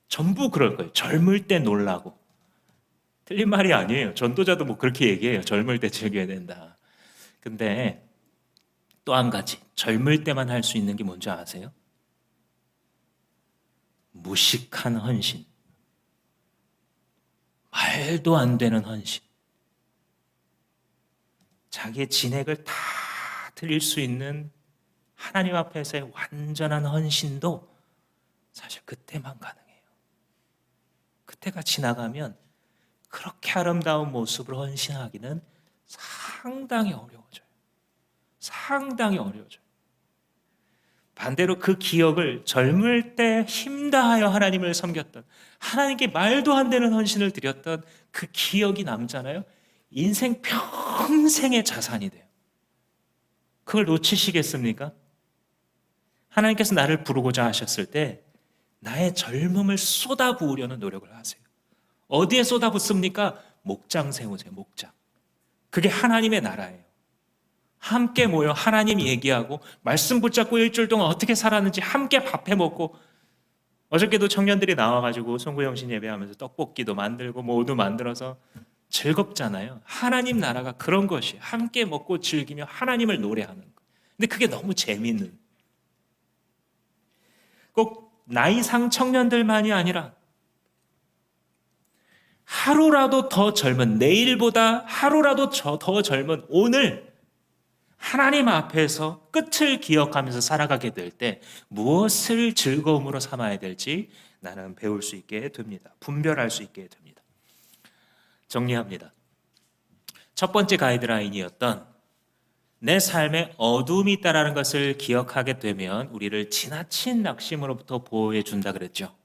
전부 그럴 거예요. 젊을 때 놀라고. 틀린 말이 아니에요. 전도자도 뭐 그렇게 얘기해요. 젊을 때 즐겨야 된다. 근데 또 한 가지, 젊을 때만 할 수 있는 게 뭔지 아세요? 무식한 헌신. 말도 안 되는 헌신. 자기의 진액을 다 드릴 수 있는 하나님 앞에서의 완전한 헌신도 사실 그때만 가능해요. 그때가 지나가면 그렇게 아름다운 모습으로 헌신하기는 상당히 어려워져요. 상당히 어려워져요. 반대로 그 기억을 젊을 때 힘다하여 하나님을 섬겼던, 하나님께 말도 안 되는 헌신을 드렸던 그 기억이 남잖아요. 인생 평생의 자산이 돼요. 그걸 놓치시겠습니까? 하나님께서 나를 부르고자 하셨을 때 나의 젊음을 쏟아부으려는 노력을 하세요. 어디에 쏟아붓습니까? 목장 세우세요. 목장. 그게 하나님의 나라예요. 함께 모여 하나님 얘기하고 말씀 붙잡고 일주일 동안 어떻게 살았는지 함께 밥해 먹고, 어저께도 청년들이 나와가지고 송구영신 예배하면서 떡볶이도 만들고 모두 만들어서 즐겁잖아요. 하나님 나라가 그런 것이 함께 먹고 즐기며 하나님을 노래하는 것. 근데 그게 너무 재미있는, 꼭 나이상 청년들만이 아니라 하루라도 더 젊은, 내일보다 하루라도 더 젊은 오늘 하나님 앞에서 끝을 기억하면서 살아가게 될 때 무엇을 즐거움으로 삼아야 될지 나는 배울 수 있게 됩니다. 분별할 수 있게 됩니다. 정리합니다. 첫 번째 가이드라인이었던 내 삶에 어둠이 있다는 것을 기억하게 되면 우리를 지나친 낙심으로부터 보호해 준다 그랬죠.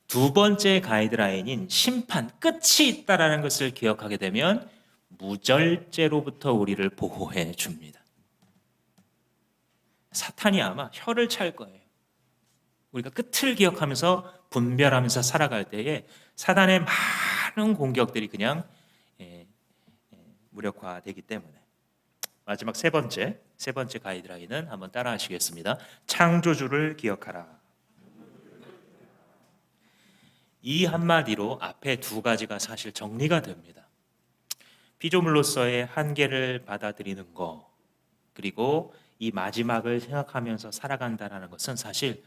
두 번째 가이드라인인 심판, 끝이 있다는 것을 기억하게 되면 무절제로부터 우리를 보호해 줍니다. 사탄이 아마 혀를 찰 거예요. 우리가 끝을 기억하면서 분별하면서 살아갈 때에 사단의 많은 공격들이 그냥 무력화되기 때문에. 마지막 세 번째 가이드라인은 한번 따라 하시겠습니다. 창조주를 기억하라. 이 한마디로 앞에 두 가지가 사실 정리가 됩니다. 피조물로서의 한계를 받아들이는 것, 그리고 이 마지막을 생각하면서 살아간다는 것은 사실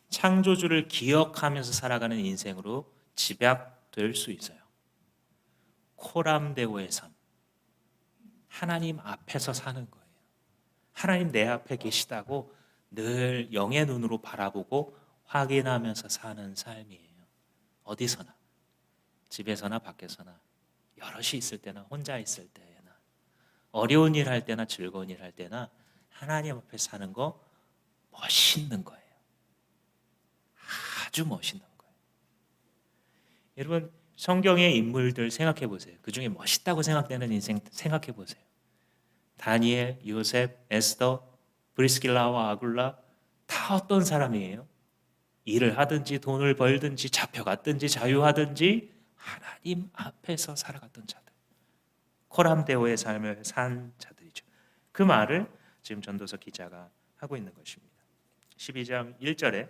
창조주를 기억하면서 살아가는 인생으로 집약될 수 있어요. 코람데오의 삶, 하나님 앞에서 사는 거예요. 하나님 내 앞에 계시다고 늘 영의 눈으로 바라보고 확인하면서 사는 삶이에요. 어디서나, 집에서나 밖에서나, 여럿이 있을 때나 혼자 있을 때나, 어려운 일 할 때나 즐거운 일 할 때나 하나님 앞에 사는 거 멋있는 거예요. 아주 멋있는 거예요. 여러분, 성경의 인물들 생각해 보세요. 그 중에 멋있다고 생각되는 인생 생각해 보세요. 다니엘, 요셉, 에스더, 브리스길라와 아굴라 다 어떤 사람이에요? 일을 하든지 돈을 벌든지 잡혀갔든지 자유하든지 하나님 앞에서 살아갔던 자들, 코람데오의 삶을 산 자들이죠. 그 말을 지금 전도서 기자가 하고 있는 것입니다. 12장 1절에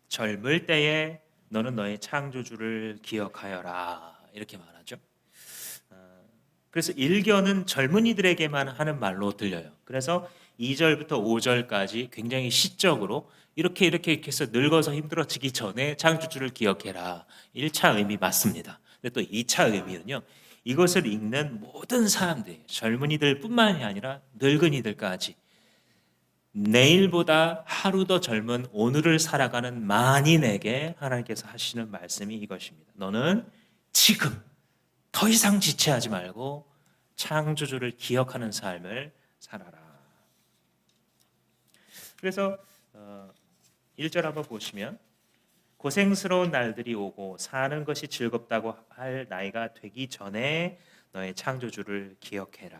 젊을 때에 너는 너의 창조주를 기억하여라 이렇게 말하죠. 그래서 일견은 젊은이들에게만 하는 말로 들려요. 그래서 2절부터 5절까지 굉장히 시적으로 이렇게 해서 늙어서 힘들어지기 전에 창조주를 기억해라. 1차 의미 맞습니다. 근데 또 2차 의미는요. 이것을 읽는 모든 사람들, 젊은이들 뿐만이 아니라 늙은이들까지 내일보다 하루 더 젊은 오늘을 살아가는 만인에게 하나님께서 하시는 말씀이 이것입니다. 너는 지금 더 이상 지체하지 말고 창조주를 기억하는 삶을 살아라. 그래서 1절 한번 보시면 고생스러운 날들이 오고 사는 것이 즐겁다고 할 나이가 되기 전에 너의 창조주를 기억해라.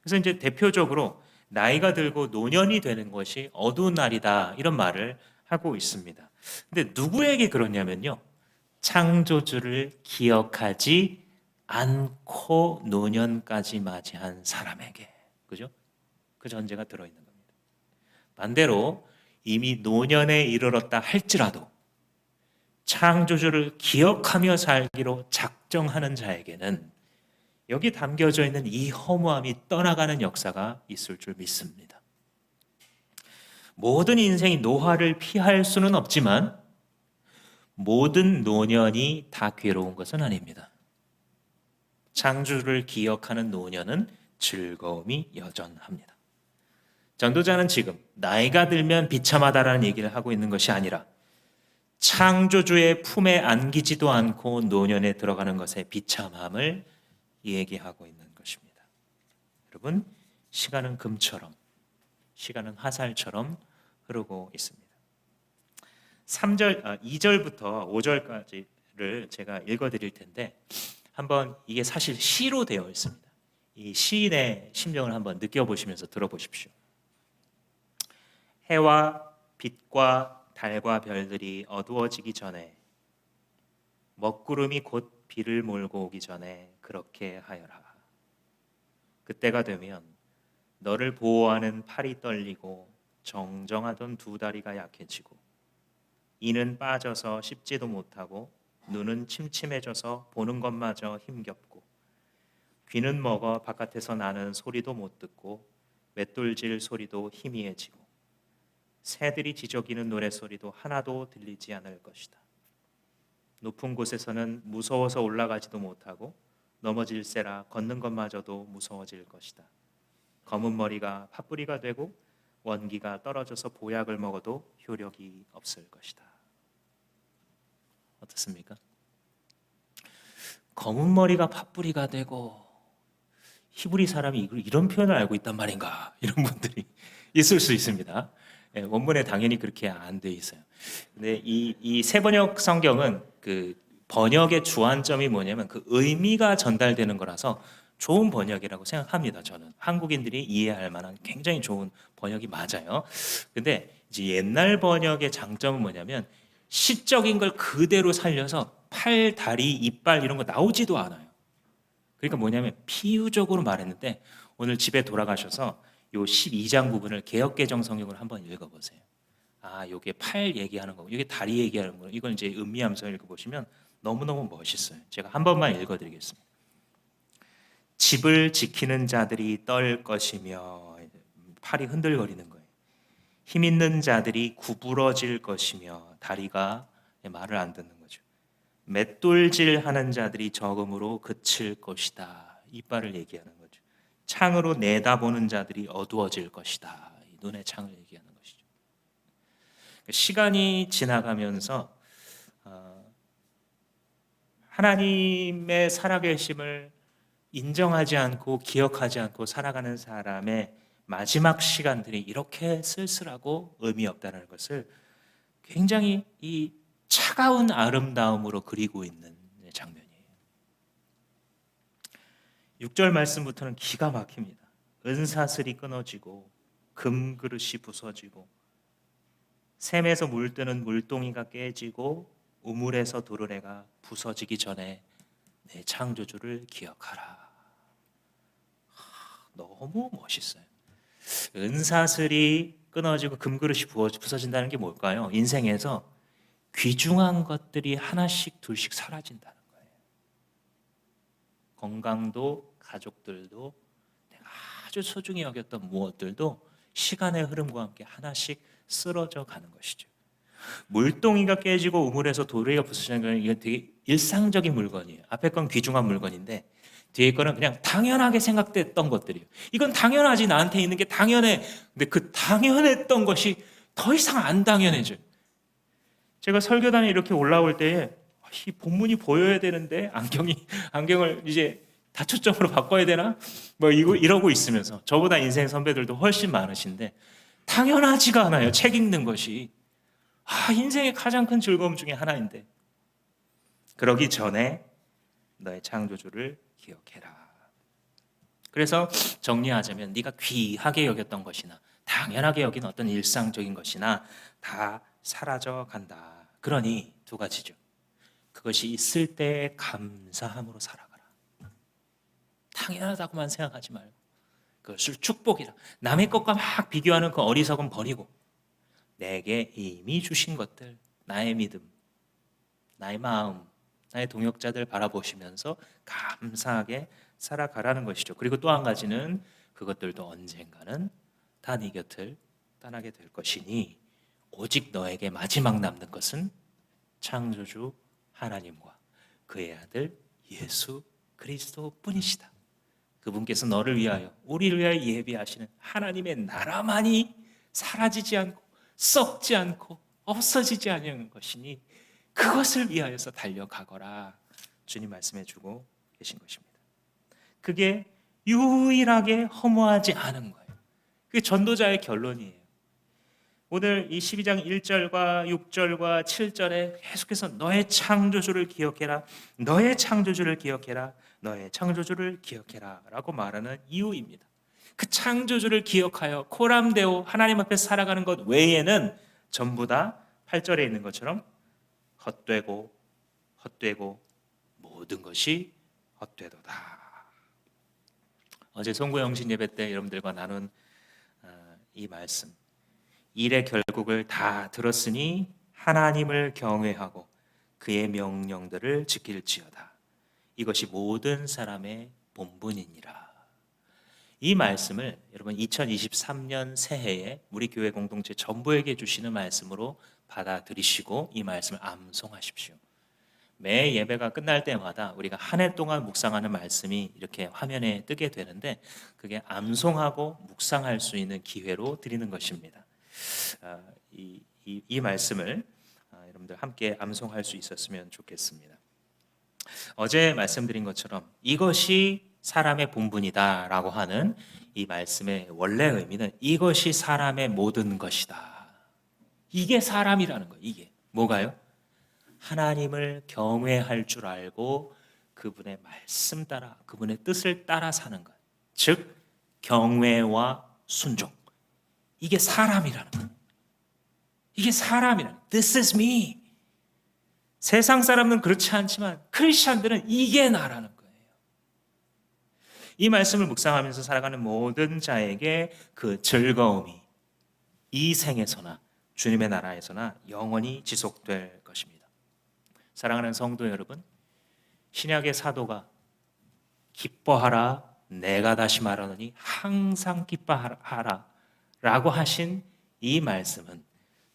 그래서 이제 대표적으로 나이가 들고 노년이 되는 것이 어두운 날이다 이런 말을 하고 있습니다. 근데 누구에게 그러냐면요. 창조주를 기억하지 않고 노년까지 맞이한 사람에게. 그죠? 그 전제가 들어있는 겁니다. 반대로 이미 노년에 이르렀다 할지라도 창조주를 기억하며 살기로 작정하는 자에게는 여기 담겨져 있는 이 허무함이 떠나가는 역사가 있을 줄 믿습니다. 모든 인생이 노화를 피할 수는 없지만 모든 노년이 다 괴로운 것은 아닙니다. 창조주를 기억하는 노년은 즐거움이 여전합니다. 전도자는 지금 나이가 들면 비참하다라는 얘기를 하고 있는 것이 아니라 창조주의 품에 안기지도 않고 노년에 들어가는 것의 비참함을 얘기하고 있는 것입니다. 여러분, 시간은 금처럼, 시간은 화살처럼 흐르고 있습니다. 2절부터 5절까지를 제가 읽어드릴 텐데 한번 이게 사실 시로 되어 있습니다. 이 시인의 심정을 한번 느껴보시면서 들어보십시오. 해와 빛과 달과 별들이 어두워지기 전에 먹구름이 곧 비를 몰고 오기 전에 그렇게 하여라. 그때가 되면 너를 보호하는 팔이 떨리고 정정하던 두 다리가 약해지고 이는 빠져서 씹지도 못하고 눈은 침침해져서 보는 것마저 힘겹고 귀는 먹어 바깥에서 나는 소리도 못 듣고 맷돌질 소리도 희미해지고 새들이 지저귀는 노랫소리도 하나도 들리지 않을 것이다. 높은 곳에서는 무서워서 올라가지도 못하고 넘어질세라 걷는 것마저도 무서워질 것이다. 검은 머리가 팥뿌리가 되고 원기가 떨어져서 보약을 먹어도 효력이 없을 것이다. 어떻습니까? 검은 머리가 팥뿌리가 되고 히브리 사람이 이런 표현을 알고 있단 말인가? 이런 분들이 있을 수 있습니다. 원문에 당연히 그렇게 안 돼 있어요. 근데 이 세번역 성경은 그 번역의 주안점이 뭐냐면 그 의미가 전달되는 거라서 좋은 번역이라고 생각합니다. 저는 한국인들이 이해할 만한 굉장히 좋은 번역이 맞아요. 근데 이제 옛날 번역의 장점은 뭐냐면 시적인 걸 그대로 살려서 팔, 다리, 이빨 이런 거 나오지도 않아요. 그러니까 뭐냐면 비유적으로 말했는데 오늘 집에 돌아가셔서 요 12장 부분을 개역개정 성경으로 한번 읽어보세요. 아, 요게 팔 얘기하는 거고, 이게 다리 얘기하는 거고, 이걸 이제 음미하면서 읽어보시면 너무너무 멋있어요. 제가 한 번만 읽어드리겠습니다. 집을 지키는 자들이 떨 것이며, 팔이 흔들거리는 거예요. 힘 있는 자들이 구부러질 것이며, 다리가 말을 안 듣는 거죠. 맷돌질 하는 자들이 적음으로 그칠 것이다. 이빨을 얘기하는 거죠. 창으로 내다보는 자들이 어두워질 것이다. 눈의 창을 얘기하는 것이죠. 시간이 지나가면서 하나님의 살아계심을 인정하지 않고 기억하지 않고 살아가는 사람의 마지막 시간들이 이렇게 쓸쓸하고 의미 없다는 것을 굉장히 이 차가운 아름다움으로 그리고 있는 장면이에요. 6절 말씀부터는 기가 막힙니다. 은사슬이 끊어지고 금그릇이 부서지고 샘에서 물뜨는 물동이가 깨지고 우물에서 도르래가 부서지기 전에 내 창조주를 기억하라. 너무 멋있어요. 은사슬이 끊어지고 금그릇이 부서진다는 게 뭘까요? 인생에서 귀중한 것들이 하나씩 둘씩 사라진다는 거예요. 건강도 가족들도 내가 아주 소중히 여겼던 무엇들도 시간의 흐름과 함께 하나씩 쓰러져 가는 것이죠. 물동이가 깨지고 우물에서 도리가 부서지는 건 이건 되게 일상적인 물건이에요. 앞에 건 귀중한 물건인데 뒤에 거는 그냥 당연하게 생각됐던 것들이에요. 이건 당연하지, 나한테 있는 게 당연해. 근데 그 당연했던 것이 더 이상 안 당연해져요. 제가 설교단에 이렇게 올라올 때에 이 본문이 보여야 되는데 안경을 이제 다초점으로 바꿔야 되나? 뭐 이러고 있으면서 저보다 인생 선배들도 훨씬 많으신데 당연하지가 않아요. 책 읽는 것이. 인생의 가장 큰 즐거움 중에 하나인데 그러기 전에 너의 창조주를 기억해라. 그래서 정리하자면 네가 귀하게 여겼던 것이나 당연하게 여긴 어떤 일상적인 것이나 다 사라져 간다. 그러니 두 가지죠. 그것이 있을 때 감사함으로 살아가라. 당연하다고만 생각하지 말고 그것을 축복이라. 남의 것과 막 비교하는 그 어리석음 버리고 내게 이미 주신 것들, 나의 믿음, 나의 마음, 나의 동역자들 바라보시면서 감사하게 살아가라는 것이죠. 그리고 또 한 가지는 그것들도 언젠가는 다 네 곁을 떠나게 될 것이니 오직 너에게 마지막 남는 것은 창조주 하나님과 그의 아들 예수 그리스도 뿐이시다. 그분께서 너를 위하여, 우리를 위하여 예비하시는 하나님의 나라만이 사라지지 않고 썩지 않고 없어지지 않는 것이니 그것을 위하여서 달려가거라. 주님 말씀해 주고 계신 것입니다. 그게 유일하게 허무하지 않은 거예요. 그게 전도자의 결론이에요. 오늘 이 12장 1절과 6절과 7절에 계속해서 너의 창조주를 기억해라, 너의 창조주를 기억해라, 너의 창조주를 기억해라 라고 말하는 이유입니다. 그 창조주를 기억하여 코람데오 하나님 앞에 살아가는 것 외에는 전부 다 8절에 있는 것처럼 헛되고 모든 것이 헛되도다. 어제 송구영신 예배 때 여러분들과 나눈 이 말씀, 일의 결국을 다 들었으니 하나님을 경외하고 그의 명령들을 지킬지어다. 이것이 모든 사람의 본분이니라. 이 말씀을 여러분 2023년 새해에 우리 교회 공동체 전부에게 주시는 말씀으로 받아들이시고 이 말씀을 암송하십시오. 매 예배가 끝날 때마다 우리가 한 해 동안 묵상하는 말씀이 이렇게 화면에 뜨게 되는데 그게 암송하고 묵상할 수 있는 기회로 드리는 것입니다. 이 말씀을 여러분들 함께 암송할 수 있었으면 좋겠습니다. 어제 말씀드린 것처럼 이것이 사람의 본분이다 라고 하는 이 말씀의 원래 의미는 이것이 사람의 모든 것이다. 이게 사람이라는 거예요. 이게 뭐가요? 하나님을 경외할 줄 알고 그분의 말씀 따라 그분의 뜻을 따라 사는 것, 즉 경외와 순종. 이게 사람이라는 거예요. 이게 사람이라는 거예요. This is me. 세상 사람은 그렇지 않지만 크리스천들은 이게 나라는 거예요. 이 말씀을 묵상하면서 살아가는 모든 자에게 그 즐거움이 이 생에서나 주님의 나라에서나 영원히 지속될 것입니다. 사랑하는 성도 여러분, 신약의 사도가 기뻐하라 내가 다시 말하노니 항상 기뻐하라 라고 하신 이 말씀은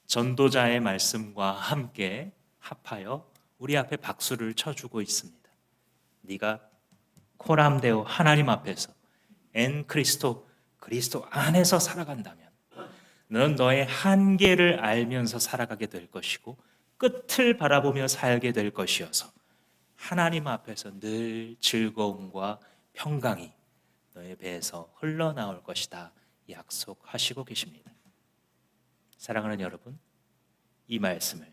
전도자의 말씀과 함께 합하여 우리 앞에 박수를 쳐주고 있습니다. 네가 코람데오 하나님 앞에서 엔 그리스도 안에서 살아간다면 너는 너의 한계를 알면서 살아가게 될 것이고 끝을 바라보며 살게 될 것이어서 하나님 앞에서 늘 즐거움과 평강이 너의 배에서 흘러나올 것이다 약속하시고 계십니다. 사랑하는 여러분, 이 말씀을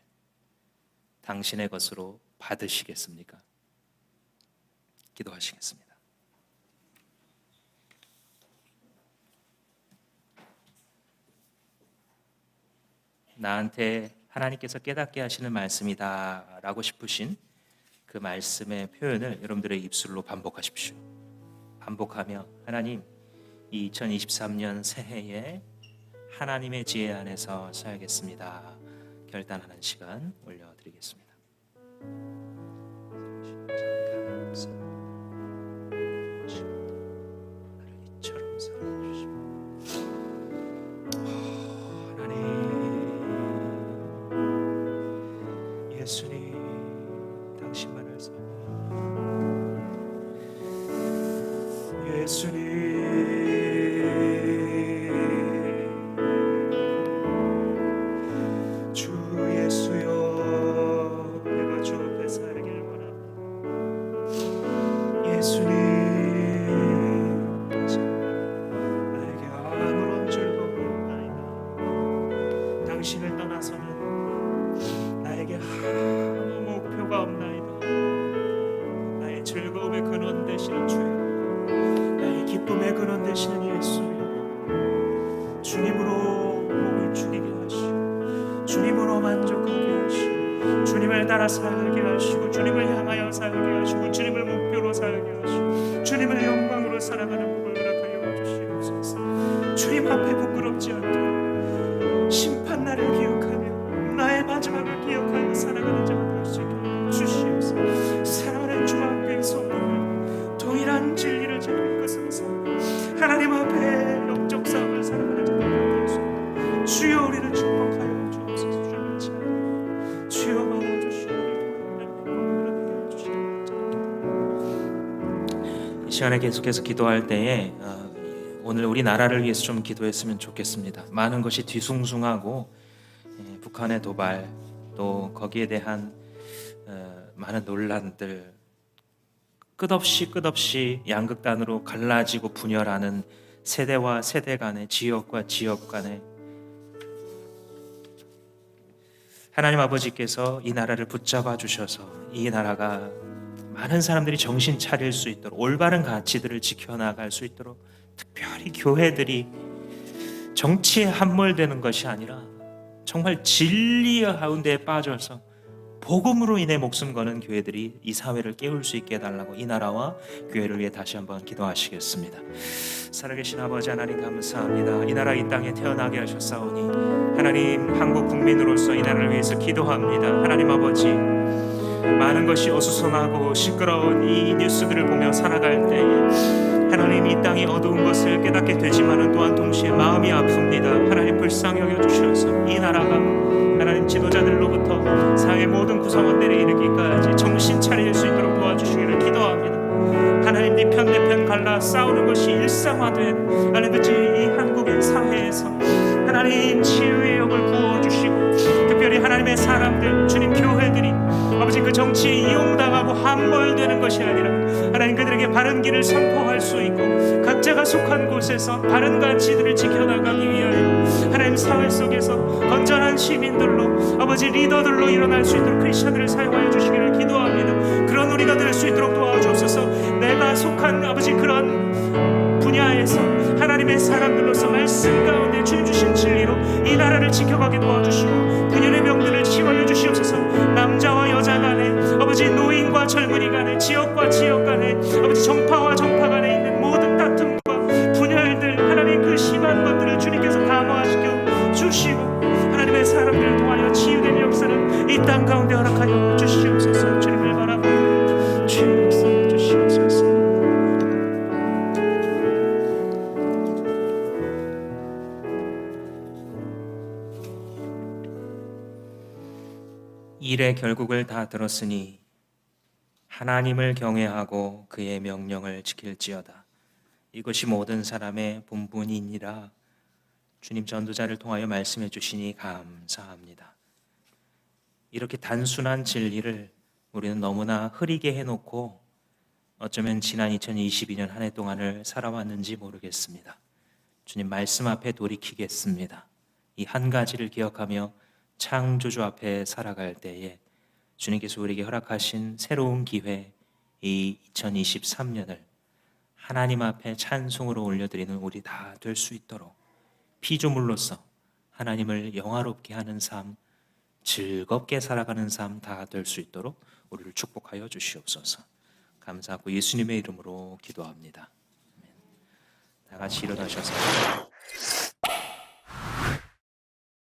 당신의 것으로 받으시겠습니까? 기도하시겠습니다. 나한테 하나님께서 깨닫게 하시는 말씀이다 라고 싶으신 그 말씀의 표현을 여러분들의 입술로 반복하십시오. 반복하며 하나님, 이 2023년 새해에 하나님의 지혜 안에서 살겠습니다 결단하는 시간 올려드리겠습니다. 예수님, 당신만을 사랑합니다. 예수님, 주 예수여, 내가 주 앞에 살길 원합니다. 예수님, 나에게 아무런 즐거움이 없나이다. 당신을 떠나서는 나에게 아무 목표가 없나이다. 나의 즐거움의 근원 되시는 주여, 나의 기쁨의 근원 되시는 예수여, 주님으로 몸을 죽이게 하시고 주님으로 만족하게 하시고 주님을 따라 살게 하시고 주님을 향하여 살게 하시고 주님을 목표로 살게 하시고 주님을 영광으로 살아가는 복을 허락하여 주시옵소서. 주님 앞에 부끄럽지 않도록 심판날을 기억하며 나의 마지막을 기억하여 살아가는 자가 될 수 있게 주시옵소서. 사랑하는 주님의 성도들, 동일한 진리를 지킬 것으로서 하나님 앞에 영적 싸움을 살아가는 자가 될 수 있게 주여 우리를 축복하여 주옵소서. 주님을 찬양하며 주여 받아주시옵소서. 시간에 계속해서 기도할 때에 오늘 우리 나라를 위해서 좀 기도했으면 좋겠습니다. 많은 것이 뒤숭숭하고 북한의 도발 또 거기에 대한 많은 논란들 끝없이 양극단으로 갈라지고 분열하는 세대와 세대 간의 지역과 지역 간의 하나님 아버지께서 이 나라를 붙잡아 주셔서 이 나라가 많은 사람들이 정신 차릴 수 있도록 올바른 가치들을 지켜나갈 수 있도록 특별히 교회들이 정치에 함몰되는 것이 아니라 정말 진리 가운데에 빠져서 복음으로 인해 목숨 거는 교회들이 이 사회를 깨울 수 있게 해달라고 이 나라와 교회를 위해 다시 한번 기도하시겠습니다. 살아계신 아버지 하나님 감사합니다. 이 나라 이 땅에 태어나게 하셨사오니 하나님 한국 국민으로서 이 나라를 위해서 기도합니다. 하나님 아버지 많은 것이 어수선하고 시끄러운 이 뉴스들을 보며 살아갈 때에 하나님 이 땅이 어두운 것을 깨닫게 되지만은 또한 동시에 마음이 아픕니다. 하나님 불쌍히 여겨주셔서 이 나라가 하나님 지도자들로부터 사회 모든 구성원들에 이르기까지 정신 차릴 수 있도록 도와주시기를 기도합니다. 하나님 네 편 내 편 갈라 싸우는 것이 일상화된 하나님 이 한국의 사회에서 하나님 치유의 영을 부어주시고 특별히 하나님의 사람들 주님 교회들이 아버지 그 정치에 이용당하고 함몰되는 것이 아니라 하나님 그들에게 바른 길을 선포할 수 있고 각자가 속한 곳에서 바른 가치들을 지켜나가기 위하여 하나님 사회 속에서 건전한 시민들로 아버지 리더들로 일어날 수 있도록 크리스천들을 사용하여 주시기를 기도합니다. 그런 우리가 될 수 있도록 도와주옵소서. 내가 속한 아버지 그런 분야에서 하나님의 사람들로서 말씀 가운데 주님 주신 진리로 이 나라를 지켜가게 도와주시고 그녀의 병들을 치유하여 주시옵소서. 남자와 여자 간에 아버지 노인과 젊은이 간에 지역과 지역 간에 아버지 정파와 정파 간에 있는 모든 다툼과 분열들 하나님 그 심한 것들을 주님께서 감화시켜 주시고 하나님의 사람들을 통하여 치유된 역사를 이 땅 가운데 허락하여 주시옵소서. 주님을 바라보고 주의 역사해 주시옵소서. 일의 결국을 다 들었으니 하나님을 경외하고 그의 명령을 지킬지어다. 이것이 모든 사람의 본분이니라. 주님 전도자를 통하여 말씀해 주시니 감사합니다. 이렇게 단순한 진리를 우리는 너무나 흐리게 해놓고 어쩌면 지난 2022년 한 해 동안을 살아왔는지 모르겠습니다. 주님 말씀 앞에 돌이키겠습니다. 이 한 가지를 기억하며 창조주 앞에 살아갈 때에 주님께서 우리에게 허락하신 새로운 기회, 이 2023년을 하나님 앞에 찬송으로 올려드리는 우리 다 될 수 있도록 피조물로서 하나님을 영화롭게 하는 삶, 즐겁게 살아가는 삶 다 될 수 있도록 우리를 축복하여 주시옵소서. 감사하고 예수님의 이름으로 기도합니다. 다 같이 일어나셔서